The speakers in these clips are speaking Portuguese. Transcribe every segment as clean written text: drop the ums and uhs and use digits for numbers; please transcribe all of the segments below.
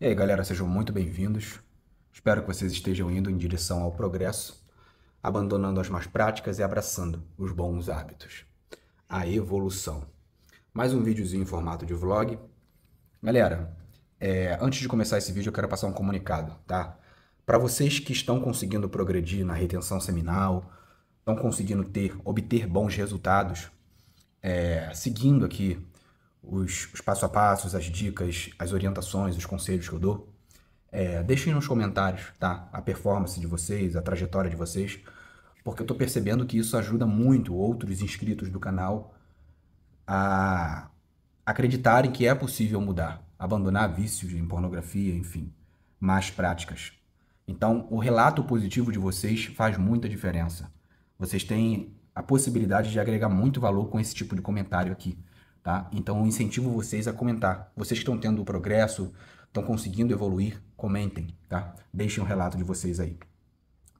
E aí, galera, sejam muito bem-vindos. Espero que vocês estejam indo em direção ao progresso, abandonando as más práticas e abraçando os bons hábitos. A evolução. Mais um videozinho em formato de vlog. Galera, antes de começar esse vídeo, eu quero passar um comunicado, tá? Para vocês que estão conseguindo progredir na retenção seminal, estão conseguindo obter bons resultados, seguindo aqui os passo a passos, as dicas, as orientações, os conselhos que eu dou, deixem nos comentários, tá? A performance de vocês, a trajetória de vocês, porque eu tô percebendo que isso ajuda muito outros inscritos do canal a acreditarem que é possível mudar, abandonar vícios em pornografia, enfim, más práticas. Então, o relato positivo de vocês faz muita diferença. Vocês têm a possibilidade de agregar muito valor com esse tipo de comentário aqui, tá? Então, eu incentivo vocês a comentar. Vocês que estão tendo progresso, estão conseguindo evoluir, comentem, tá? Deixem um relato de vocês aí,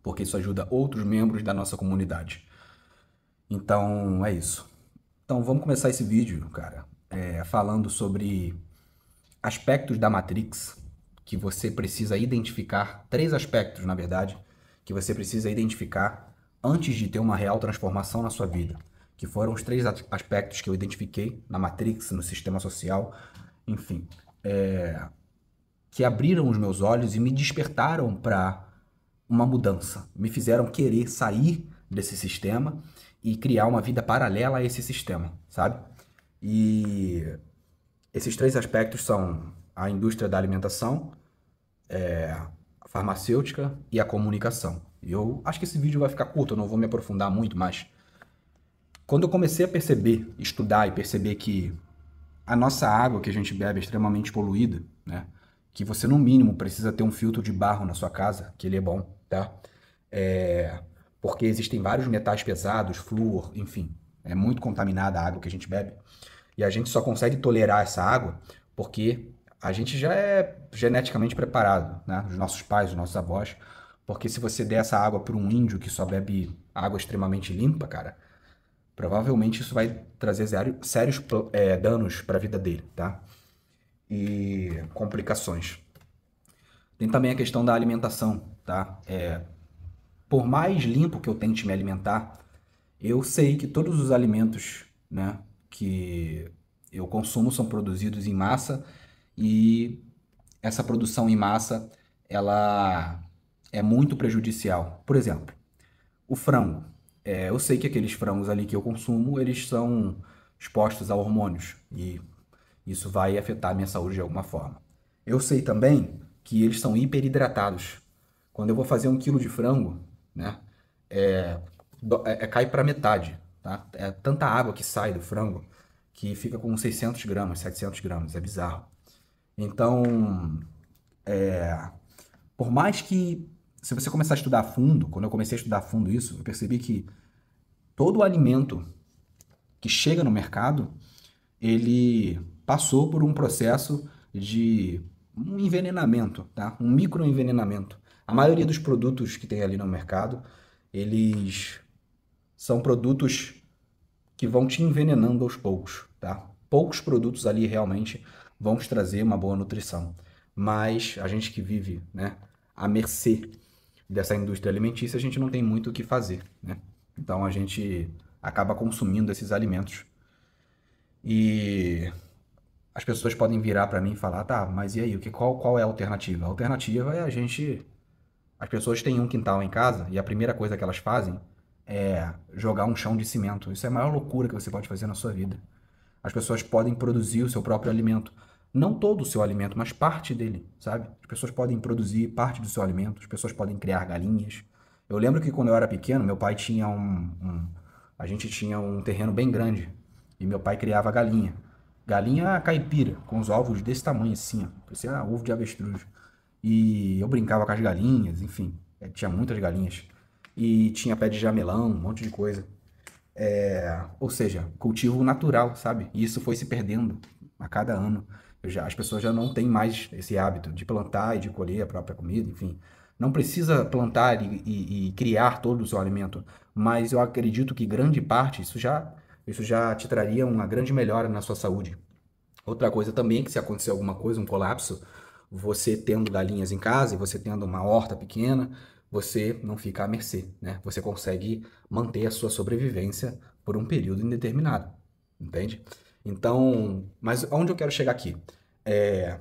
porque isso ajuda outros membros da nossa comunidade. Então, é isso. Então, vamos começar esse vídeo, cara, falando sobre aspectos da Matrix que você precisa identificar, três aspectos, na verdade, que você precisa identificar antes de ter uma real transformação na sua vida, que foram os três aspectos que eu identifiquei na Matrix, no sistema social, enfim, que abriram os meus olhos e me despertaram para uma mudança, me fizeram querer sair desse sistema e criar uma vida paralela a esse sistema, sabe? E esses três aspectos são a indústria da alimentação, a farmacêutica e a comunicação. E eu acho que esse vídeo vai ficar curto, eu não vou me aprofundar muito, mas quando eu comecei a perceber, estudar e perceber que a nossa água que a gente bebe é extremamente poluída, né? Que você no mínimo precisa ter um filtro de barro na sua casa, que ele é bom, tá? Porque existem vários metais pesados, flúor, enfim, é muito contaminada a água que a gente bebe. E a gente só consegue tolerar essa água porque a gente já é geneticamente preparado, né? Os nossos pais, os nossos avós. Porque se você der essa água para um índio que só bebe água extremamente limpa, cara, provavelmente isso vai trazer sérios danos para a vida dele, tá? E complicações. Tem também a questão da alimentação, tá? Por mais limpo que eu tente me alimentar, eu sei que todos os alimentos, né, que eu consumo são produzidos em massa e essa produção em massa, ela é muito prejudicial. Por exemplo, o frango. Eu sei que aqueles frangos ali que eu consumo, eles são expostos a hormônios e isso vai afetar a minha saúde de alguma forma. Eu sei também que eles são hiperidratados. Quando eu vou fazer 1 quilo de frango, né, cai para metade, tá? É tanta água que sai do frango que fica com 600 gramas, 700 gramas, é bizarro. Então, por mais que, se você começar a estudar a fundo, quando eu comecei a estudar a fundo isso, eu percebi que todo o alimento que chega no mercado, ele passou por um processo de um envenenamento, tá? Um microenvenenamento. A maioria dos produtos que tem ali no mercado, eles são produtos que vão te envenenando aos poucos, tá? Poucos produtos ali realmente vão te trazer uma boa nutrição. Mas a gente que vive, né, à mercê dessa indústria alimentícia, a gente não tem muito o que fazer, né? Então a gente acaba consumindo esses alimentos. E as pessoas podem virar para mim e falar, tá, mas e aí, qual é a alternativa? A alternativa é a gente... As pessoas têm um quintal em casa e a primeira coisa que elas fazem é jogar um chão de cimento. Isso é a maior loucura que você pode fazer na sua vida. As pessoas podem produzir o seu próprio alimento. Não todo o seu alimento, mas parte dele, sabe? As pessoas podem produzir parte do seu alimento, as pessoas podem criar galinhas. Eu lembro que quando eu era pequeno, meu pai tinha a gente tinha um terreno bem grande e meu pai criava galinha. Galinha caipira, com os ovos desse tamanho assim, ó. Parecia ovo de avestruz. E eu brincava com as galinhas, enfim, tinha muitas galinhas. E tinha pé de jamelão, um monte de coisa. Ou seja, cultivo natural, sabe? E isso foi se perdendo a cada ano. As pessoas já não têm mais esse hábito de plantar e de colher a própria comida, enfim. Não precisa plantar e criar todo o seu alimento, mas eu acredito que grande parte, isso já te traria uma grande melhora na sua saúde. Outra coisa também é que se acontecer alguma coisa, um colapso, você tendo galinhas em casa e você tendo uma horta pequena, você não fica à mercê, né? Você consegue manter a sua sobrevivência por um período indeterminado, entende? Então, mas onde eu quero chegar aqui? É,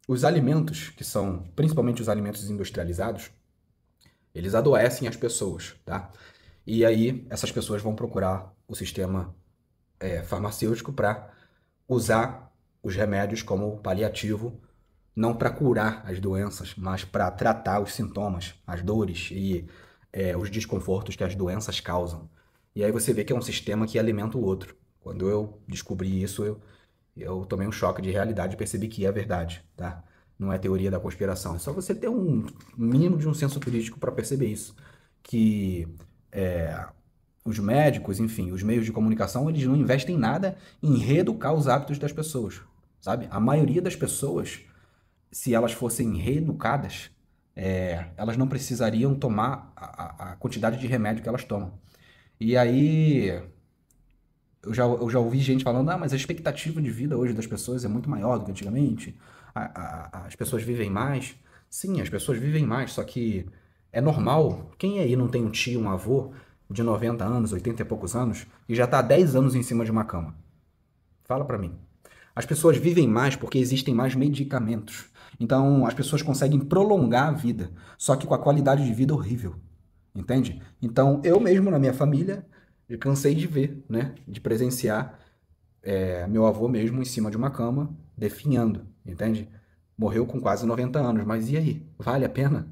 os alimentos, que são principalmente os alimentos industrializados, eles adoecem as pessoas, tá? E aí essas pessoas vão procurar o sistema farmacêutico para usar os remédios como paliativo, não para curar as doenças, mas para tratar os sintomas, as dores e os desconfortos que as doenças causam. E aí você vê que é um sistema que alimenta o outro. Quando eu descobri isso, eu tomei um choque de realidade e percebi que é verdade, tá? Não é teoria da conspiração. É só você ter um mínimo de um senso crítico para perceber isso. Que os médicos, enfim, os meios de comunicação, eles não investem nada em reeducar os hábitos das pessoas, sabe? A maioria das pessoas, se elas fossem reeducadas, elas não precisariam tomar a quantidade de remédio que elas tomam. E aí, eu já ouvi gente falando, mas a expectativa de vida hoje das pessoas é muito maior do que antigamente. As pessoas vivem mais. Sim, as pessoas vivem mais, só que é normal. Quem aí não tem um tio, um avô de 90 anos, 80 e poucos anos, e já está há 10 anos em cima de uma cama? Fala pra mim. As pessoas vivem mais porque existem mais medicamentos. Então, as pessoas conseguem prolongar a vida, só que com a qualidade de vida horrível. Entende? Então, eu mesmo na minha família, eu cansei de ver, né? De presenciar meu avô mesmo em cima de uma cama, definhando, entende? Morreu com quase 90 anos, mas e aí? Vale a pena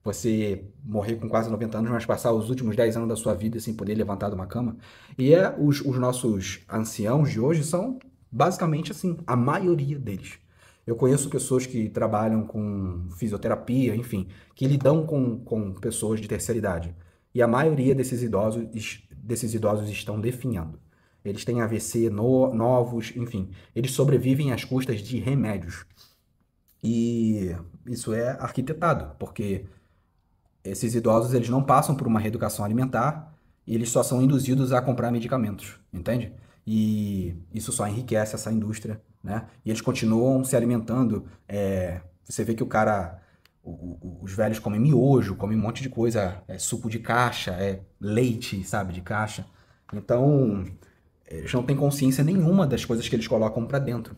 você morrer com quase 90 anos, mas passar os últimos 10 anos da sua vida sem poder levantar de uma cama? E os nossos anciãos de hoje são basicamente assim, a maioria deles. Eu conheço pessoas que trabalham com fisioterapia, enfim, que lidam com pessoas de terceira idade. E a maioria desses idosos estão definhando. Eles têm AVC novos, enfim, eles sobrevivem às custas de remédios. E isso é arquitetado, porque esses idosos eles não passam por uma reeducação alimentar e eles só são induzidos a comprar medicamentos, entende? E isso só enriquece essa indústria, né? E eles continuam se alimentando. Você vê que o cara, os velhos comem miojo, comem um monte de coisa, suco de caixa, leite, sabe, de caixa. Então, eles não têm consciência nenhuma das coisas que eles colocam para dentro,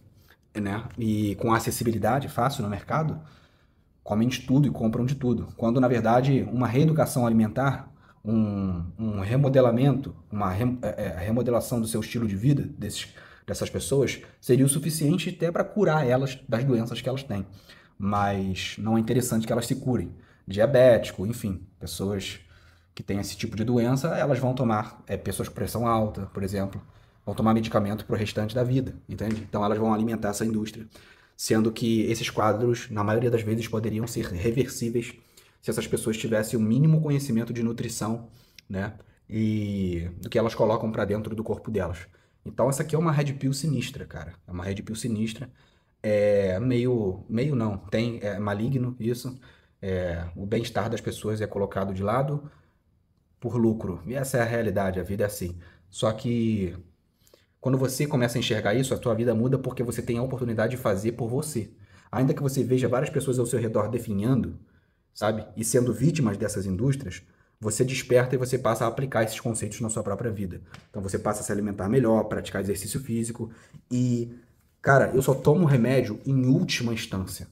né? E com acessibilidade fácil no mercado, comem de tudo e compram de tudo. Quando, na verdade, uma reeducação alimentar, um remodelamento, a remodelação do seu estilo de vida dessas pessoas, seria o suficiente até para curar elas das doenças que elas têm. Mas não é interessante que elas se curem. Diabético, enfim, pessoas que têm esse tipo de doença, elas vão tomar, pessoas com pressão alta, por exemplo, vão tomar medicamento para o restante da vida, entende? Então elas vão alimentar essa indústria, sendo que esses quadros, na maioria das vezes, poderiam ser reversíveis se essas pessoas tivessem o mínimo conhecimento de nutrição, né? E do que elas colocam para dentro do corpo delas. Então essa aqui é uma red pill sinistra, cara. É uma red pill sinistra. Meio não, é maligno isso. O bem-estar das pessoas é colocado de lado por lucro. E essa é a realidade, a vida é assim. Só que quando você começa a enxergar isso, a tua vida muda porque você tem a oportunidade de fazer por você. Ainda que você veja várias pessoas ao seu redor definhando, sabe? E sendo vítimas dessas indústrias, você desperta e você passa a aplicar esses conceitos na sua própria vida. Então você passa a se alimentar melhor, praticar exercício físico e, cara, eu só tomo remédio em última instância.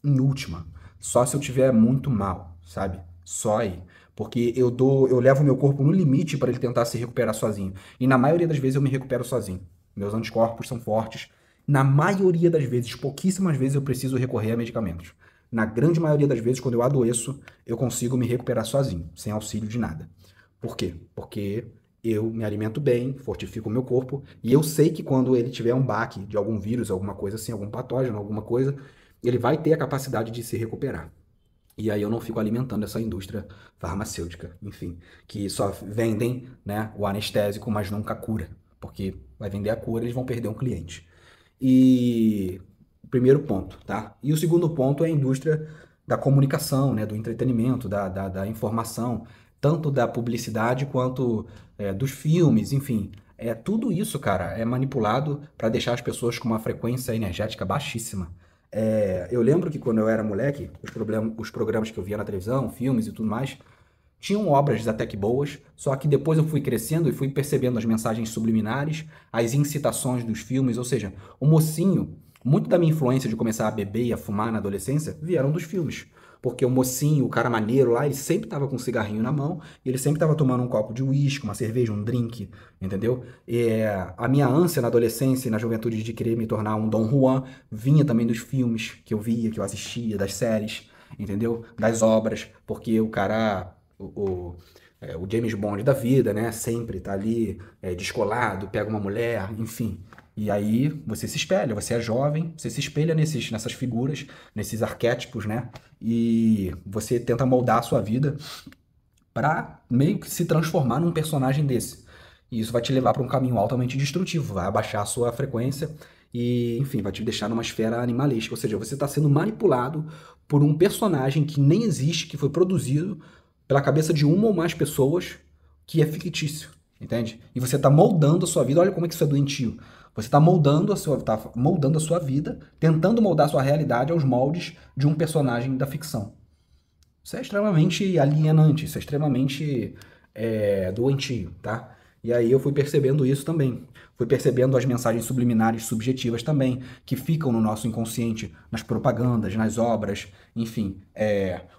Em última. Só se eu tiver muito mal, sabe? Só aí. Porque eu levo meu corpo no limite para ele tentar se recuperar sozinho. E na maioria das vezes eu me recupero sozinho. Meus anticorpos são fortes. Na maioria das vezes, pouquíssimas vezes eu preciso recorrer a medicamentos. Na grande maioria das vezes, quando eu adoeço, eu consigo me recuperar sozinho, sem auxílio de nada. Por quê? Porque eu me alimento bem, fortifico o meu corpo, e eu sei que quando ele tiver um baque de algum vírus, alguma coisa assim, algum patógeno, alguma coisa, ele vai ter a capacidade de se recuperar. E aí eu não fico alimentando essa indústria farmacêutica, enfim, que só vendem, né, o anestésico, mas nunca a cura. Porque vai vender a cura, eles vão perder um cliente. E o primeiro ponto, tá? E o segundo ponto é a indústria da comunicação, né, do entretenimento, da informação, tanto da publicidade quanto dos filmes, enfim. Tudo isso, cara, é manipulado para deixar as pessoas com uma frequência energética baixíssima. Eu lembro que quando eu era moleque, os programas que eu via na televisão, filmes e tudo mais, tinham obras até que boas, só que depois eu fui crescendo e fui percebendo as mensagens subliminares, as incitações dos filmes, ou seja, o mocinho, muito da minha influência de começar a beber e a fumar na adolescência vieram dos filmes. Porque o mocinho, o cara maneiro lá, ele sempre tava com um cigarrinho na mão, e ele sempre tava tomando um copo de uísque, uma cerveja, um drink, entendeu? A minha ânsia na adolescência e na juventude de querer me tornar um Dom Juan vinha também dos filmes que eu via, que eu assistia, das séries, entendeu? Das obras, porque o cara o James Bond da vida, né? Sempre tá ali descolado, pega uma mulher, enfim. E aí você se espelha, você é jovem, você se espelha nessas figuras, nesses arquétipos, né? E você tenta moldar a sua vida para meio que se transformar num personagem desse. E isso vai te levar para um caminho altamente destrutivo, vai abaixar a sua frequência e, enfim, vai te deixar numa esfera animalesca. Ou seja, você está sendo manipulado por um personagem que nem existe, que foi produzido pela cabeça de uma ou mais pessoas, que é fictício, entende? E você está moldando a sua vida. Olha como é que isso é doentio. Você está moldando a sua vida, tentando moldar a sua realidade aos moldes de um personagem da ficção. Isso é extremamente alienante, isso é extremamente doentio, tá? E aí eu fui percebendo isso também. Fui percebendo as mensagens subliminares subjetivas também, que ficam no nosso inconsciente, nas propagandas, nas obras, enfim,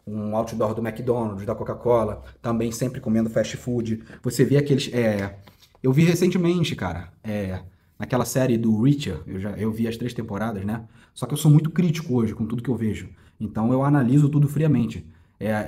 um outdoor do McDonald's, da Coca-Cola, também sempre comendo fast food. Você vê aqueles... eu vi recentemente, cara, naquela série do Reacher, eu vi as 3 temporadas, né? Só que eu sou muito crítico hoje com tudo que eu vejo. Então eu analiso tudo friamente.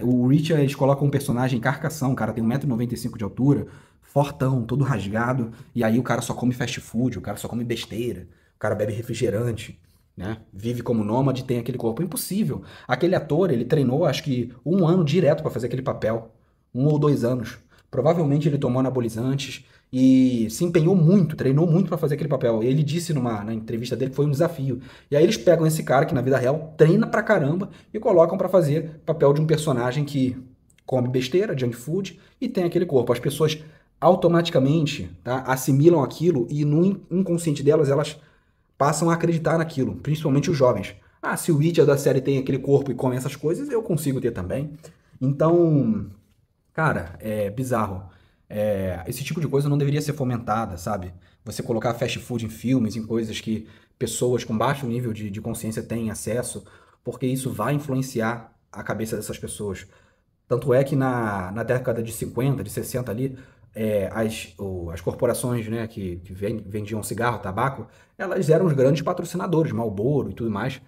O Reacher, eles colocam um personagem carcação, o cara tem 1,95 m de altura, fortão, todo rasgado, e aí o cara só come fast food, o cara só come besteira, o cara bebe refrigerante, né? Vive como nômade e tem aquele corpo. Impossível. Aquele ator, ele treinou acho que 1 ano direto para fazer aquele papel. 1 ou 2 anos. Provavelmente ele tomou anabolizantes e se empenhou muito, treinou muito para fazer aquele papel. Ele disse na entrevista dele que foi um desafio. E aí eles pegam esse cara que na vida real treina pra caramba e colocam para fazer papel de um personagem que come besteira, junk food e tem aquele corpo. As pessoas automaticamente, tá, assimilam aquilo e no inconsciente delas elas passam a acreditar naquilo, principalmente os jovens. Ah, se o Witcher da série tem aquele corpo e come essas coisas, eu consigo ter também. Então, cara, é bizarro. Esse tipo de coisa não deveria ser fomentada, sabe? Você colocar fast food em filmes, em coisas que pessoas com baixo nível de consciência têm acesso, porque isso vai influenciar a cabeça dessas pessoas. Tanto é que na década de 50, de 60 ali, as corporações, né, que vendiam cigarro, tabaco, elas eram os grandes patrocinadores, Marlboro e tudo mais,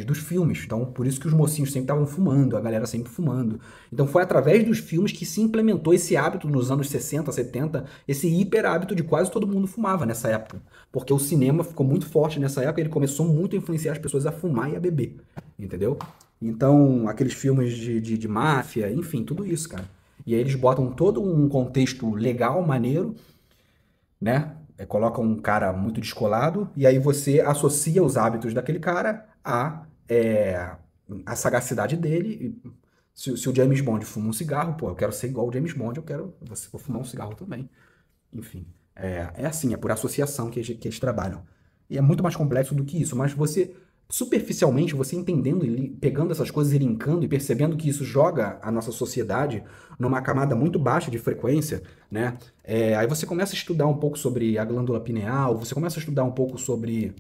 dos filmes. Então, por isso que os mocinhos sempre estavam fumando, a galera sempre fumando. Então, foi através dos filmes que se implementou esse hábito nos anos 60, 70, esse hiper hábito de quase todo mundo fumava nessa época. Porque o cinema ficou muito forte nessa época, ele começou muito a influenciar as pessoas a fumar e a beber, entendeu? Então, aqueles filmes de máfia, enfim, tudo isso, cara. E aí eles botam todo um contexto legal, maneiro, né? Colocam um cara muito descolado, e aí você associa os hábitos daquele cara a sagacidade dele. Se o James Bond fuma um cigarro, pô, eu quero ser igual o James Bond, vou fumar um cigarro também. Enfim, é assim, é por associação que eles trabalham. E é muito mais complexo do que isso, mas superficialmente, você entendendo, pegando essas coisas e linkando e percebendo que isso joga a nossa sociedade numa camada muito baixa de frequência, né? Aí você começa a estudar um pouco sobre a glândula pineal, você começa a estudar um pouco sobre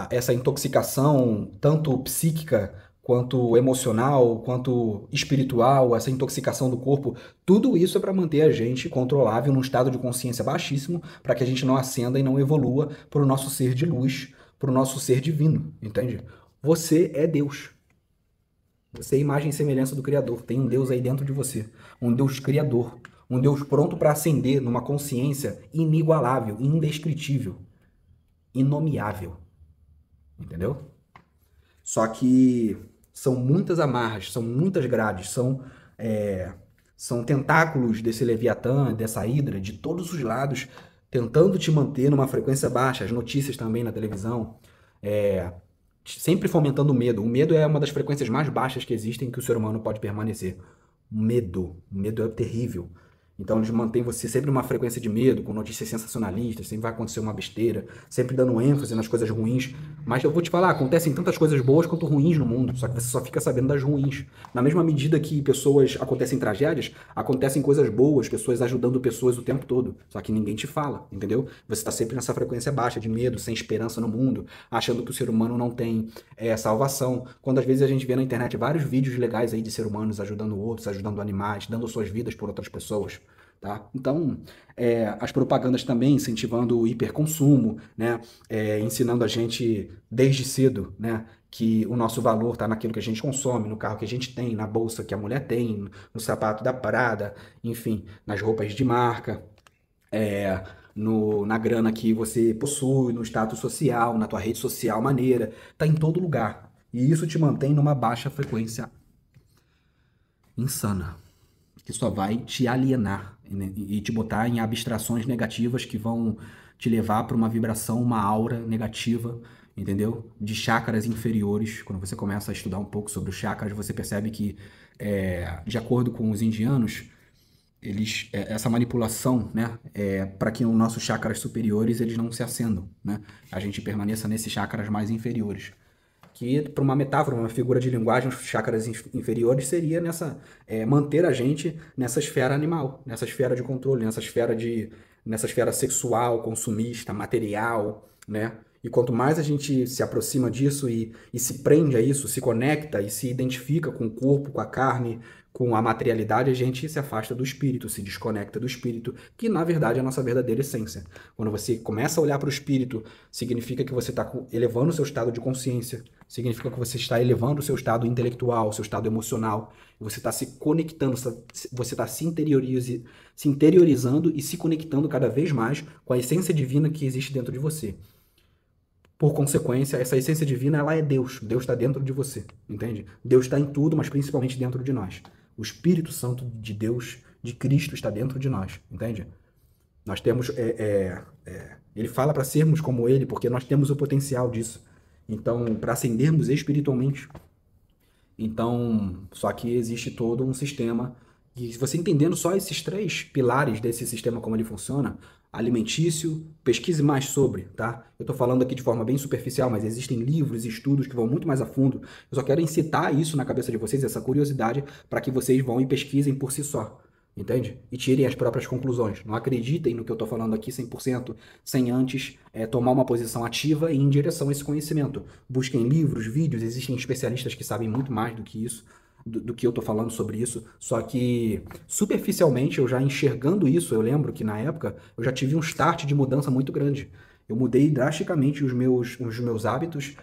essa intoxicação, tanto psíquica quanto emocional, quanto espiritual, essa intoxicação do corpo, tudo isso é para manter a gente controlável num estado de consciência baixíssimo, para que a gente não ascenda e não evolua para o nosso ser de luz, para o nosso ser divino, entende? Você é Deus. Você é imagem e semelhança do Criador. Tem um Deus aí dentro de você, um Deus criador, um Deus pronto para ascender numa consciência inigualável, indescritível, inomeável. Entendeu? Só que são muitas amarras, são muitas grades, são tentáculos desse Leviatã, dessa Hidra, de todos os lados, tentando te manter numa frequência baixa. As notícias também na televisão, sempre fomentando o medo. O medo é uma das frequências mais baixas que existem que o ser humano pode permanecer. O medo é terrível. Então eles mantêm você sempre numa frequência de medo, com notícias sensacionalistas, sempre vai acontecer uma besteira, sempre dando ênfase nas coisas ruins. Mas eu vou te falar, acontecem tantas coisas boas quanto ruins no mundo, só que você só fica sabendo das ruins. Na mesma medida que acontecem tragédias, acontecem coisas boas, pessoas ajudando pessoas o tempo todo. Só que ninguém te fala, entendeu? Você está sempre nessa frequência baixa de medo, sem esperança no mundo, achando que o ser humano não tem salvação. Quando às vezes a gente vê na internet vários vídeos legais aí de ser humanos ajudando outros, ajudando animais, dando suas vidas por outras pessoas. Tá? Então, as propagandas também incentivando o hiperconsumo, né? Ensinando a gente desde cedo, né? Que o nosso valor está naquilo que a gente consome, no carro que a gente tem, na bolsa que a mulher tem, no sapato da Prada, enfim, nas roupas de marca, na grana que você possui, no status social, na tua rede social maneira, tá em todo lugar. E isso te mantém numa baixa frequência insana, que só vai te alienar, né, e te botar em abstrações negativas que vão te levar para uma vibração, uma aura negativa, entendeu? De chakras inferiores. Quando você começa a estudar um pouco sobre os chakras, você percebe que, de acordo com os indianos, essa manipulação, né, para que os nossos chakras superiores eles não se acendam, né? A gente permaneça nesses chakras mais inferiores. Que, para uma metáfora, uma figura de linguagem, os chakras inferiores seria manter a gente nessa esfera animal, nessa esfera de controle, nessa esfera sexual, consumista, material, né? E quanto mais a gente se aproxima disso e se prende a isso, se conecta e se identifica com o corpo, com a carne, com a materialidade, a gente se afasta do espírito, se desconecta do espírito, que na verdade é a nossa verdadeira essência. Quando você começa a olhar para o espírito, significa que você está elevando o seu estado de consciência, significa que você está elevando o seu estado intelectual, o seu estado emocional, você está se conectando, você está se interiorizando e se conectando cada vez mais com a essência divina que existe dentro de você. Por consequência, essa essência divina, ela é Deus. Deus está dentro de você, entende? Deus está em tudo, mas principalmente dentro de nós. O Espírito Santo de Deus, de Cristo, está dentro de nós, entende? Nós temos... ele fala para sermos como Ele, porque nós temos o potencial disso. Então, para ascendermos espiritualmente. Então, só que existe todo um sistema... E você entendendo só esses 3 pilares desse sistema, como ele funciona, alimentício, pesquise mais sobre, tá? Eu tô falando aqui de forma bem superficial, mas existem livros e estudos que vão muito mais a fundo. Eu só quero incitar isso na cabeça de vocês, essa curiosidade, para que vocês vão e pesquisem por si só, entende? E tirem as próprias conclusões. Não acreditem no que eu tô falando aqui 100%, sem antes tomar uma posição ativa e em direção a esse conhecimento. Busquem livros, vídeos, existem especialistas que sabem muito mais do que isso, do que eu tô falando sobre isso, só que superficialmente eu já enxergando isso, eu lembro que na época eu já tive um start de mudança muito grande. Eu mudei drasticamente os meus hábitos,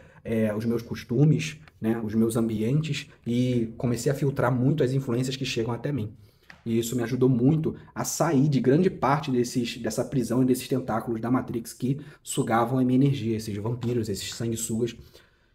os meus costumes, né, os meus ambientes e comecei a filtrar muito as influências que chegam até mim. E isso me ajudou muito a sair de grande parte dessa prisão e desses tentáculos da Matrix que sugavam a minha energia, esses vampiros, esses sanguessugas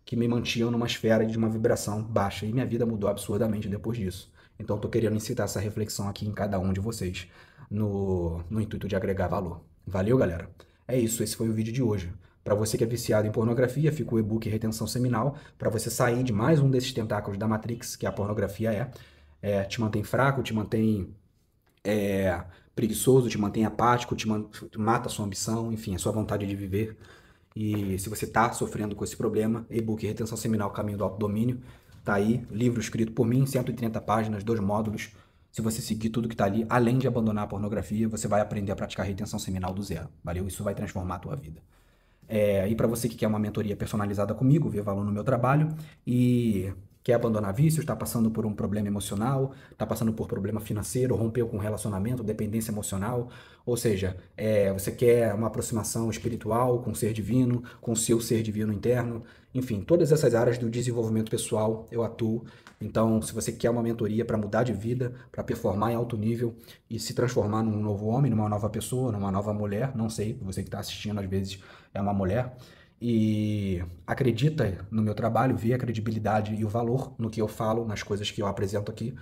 que me mantinham numa esfera de uma vibração baixa. E minha vida mudou absurdamente depois disso. Então estou querendo incitar essa reflexão aqui em cada um de vocês, no intuito de agregar valor. Valeu, galera? É isso, esse foi o vídeo de hoje. Para você que é viciado em pornografia, fica o e-book Retenção Seminal, para você sair de mais um desses tentáculos da Matrix, que a pornografia te mantém fraco, te mantém preguiçoso, te mantém apático, mata a sua ambição, enfim, a sua vontade de viver. E se você está sofrendo com esse problema, e-book Retenção Seminal Caminho do Autodomínio, tá aí, livro escrito por mim, 130 páginas, 2 módulos. Se você seguir tudo que está ali, além de abandonar a pornografia, você vai aprender a praticar retenção seminal do zero. Valeu? Isso vai transformar a tua vida. E para você que quer uma mentoria personalizada comigo, vê valor no meu trabalho e quer abandonar vícios, está passando por um problema emocional, está passando por problema financeiro, rompeu com um relacionamento, dependência emocional, ou seja, você quer uma aproximação espiritual com o ser divino, com o seu ser divino interno, enfim, todas essas áreas do desenvolvimento pessoal eu atuo. Então, se você quer uma mentoria para mudar de vida, para performar em alto nível e se transformar num novo homem, numa nova pessoa, numa nova mulher, não sei, você que está assistindo às vezes é uma mulher, e acredita no meu trabalho, vê a credibilidade e o valor no que eu falo, nas coisas que eu apresento aqui,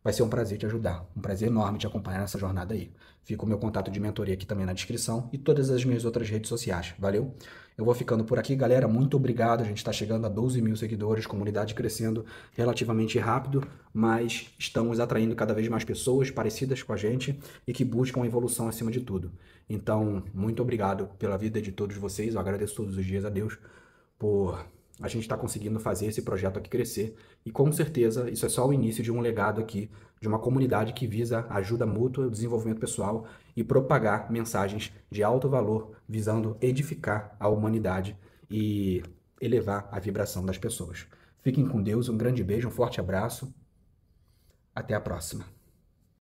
vai ser um prazer te ajudar, um prazer enorme te acompanhar nessa jornada aí. Fica o meu contato de mentoria aqui também na descrição e todas as minhas outras redes sociais, valeu? Eu vou ficando por aqui, galera. Muito obrigado. A gente está chegando a 12 mil seguidores, comunidade crescendo relativamente rápido, mas estamos atraindo cada vez mais pessoas parecidas com a gente e que buscam a evolução acima de tudo. Então, muito obrigado pela vida de todos vocês. Eu agradeço todos os dias a Deus por a gente estar conseguindo fazer esse projeto aqui crescer. E com certeza isso é só o início de um legado aqui, de uma comunidade que visa ajuda mútua, desenvolvimento pessoal e propagar mensagens de alto valor, visando edificar a humanidade e elevar a vibração das pessoas. Fiquem com Deus, um grande beijo, um forte abraço. Até a próxima.